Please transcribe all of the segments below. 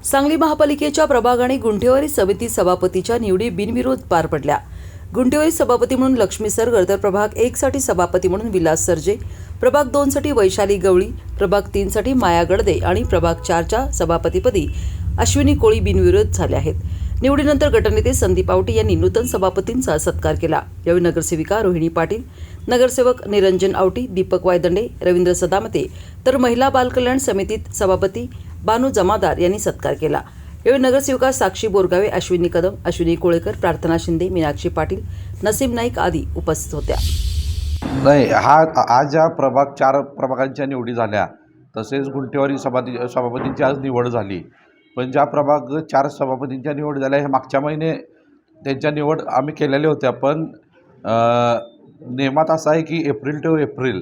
सांगली महापालिकेच्या प्रभाग आणि गुंठेवारी समिती सभापतीच्या निवडी बिनविरोध पार पडल्या। गुंठेवारी सभापती म्हणून लक्ष्मी सरगर, तर प्रभाग 1 साठी सभापती म्हणून विलास सरजे, प्रभाग 2 साठी वैशाली गवळी, प्रभाग 3 साठी माया गडदे आणि प्रभाग 4 च्या सभापतीपदी अश्विनी कोळी बिनविरोध झाले आहेत। निवडीनंतर गटनेते संदीप आवटी यांनी नूतन सभापतींचा सत्कार केला। यावेळी नगरसेविका रोहिणी पाटील, नगरसेवक निरंजन आवटी, दीपक वायदंडे, रवींद्र सदामते, तर महिला बालकल्याण समितीत सभापती बानू जमादार यांनी सत्कार केला। यावेळी नगरसेविका साक्षी बोरगावे, अश्विनी कदम, अश्विनी कोळेकर, प्रार्थना शिंदे, मीनाक्षी पाटील, नसीम नाईक आदी उपस्थित होत्या। नाही, आज ज्या प्रभाग 4 प्रभागांच्या निवडी झाल्या, तसेच गुंठेवारी सभापतींची आज निवड झाली। पण ज्या प्रभाग 4 सभापतींच्या निवड झाल्या, हे मागच्या महिने त्यांच्या निवड आम्ही केलेल्या होत्या। पण नियमात असं आहे की एप्रिल टू एप्रिल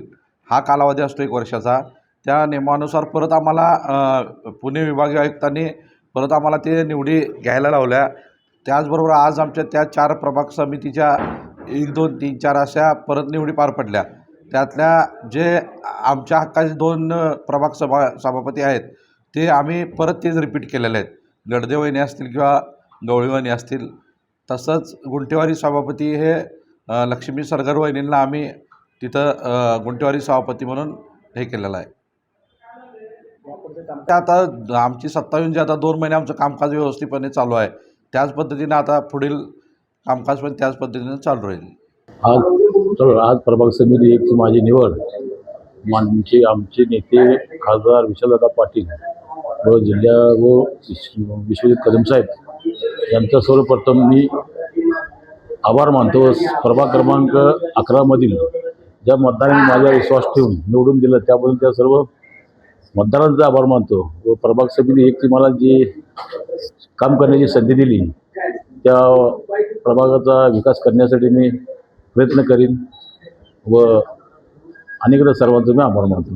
हा कालावधी असतो 1 वर्षाचा। त्या नियमानुसार परत आम्हाला पुणे विभागीय आयुक्तांनी परत आम्हाला ते निवडी घ्यायला लावल्या। त्याचबरोबर आज आमच्या त्या 4 प्रभाग समितीच्या 1, 2, 3, 4 अशा परत निवडी पार पडल्या। त्यातल्या जे आमच्या हक्काचे 2 प्रभाग सभापती आहेत, ते आम्ही परत तेच रिपीट केलेले आहेत। गडदे वहिनी असतील किंवा गवळी वहिनी असतील। तसंच गुंठेवारी सभापती हे लक्ष्मी सरगर वहिनींना आम्ही तिथं गुंठेवारी सभापती म्हणून हे केलेलं आहे। आता आमची सत्ता येऊन जे आता 2 महिने आमचं कामकाज व्यवस्थितपणे चालू आहे, त्याच पद्धतीने आता पुढील कामकाज पण त्याच पद्धतीने चालू राहील। आज प्रभाग समिती 1ची माझी निवड आमचे नेते खासदार विशालदादा पाटील व जिल्हा व विश्वजित कदम साहेब यांचा सर्वप्रथम मी आभार मानतो। प्रभाग क्रमांक 11 मधील ज्या मतदारांनी माझ्या विश्वास ठेवून निवडून दिलं, त्याबद्दल त्या सर्व मतदारांचा आभार मानतो। व प्रभाग समिती 1ची मला जी काम करण्याची संधी दिली, त्या प्रभागाचा विकास करण्यासाठी मी प्रयत्न करीन व अनेकदा सर्वांचा मी आभार मानतो।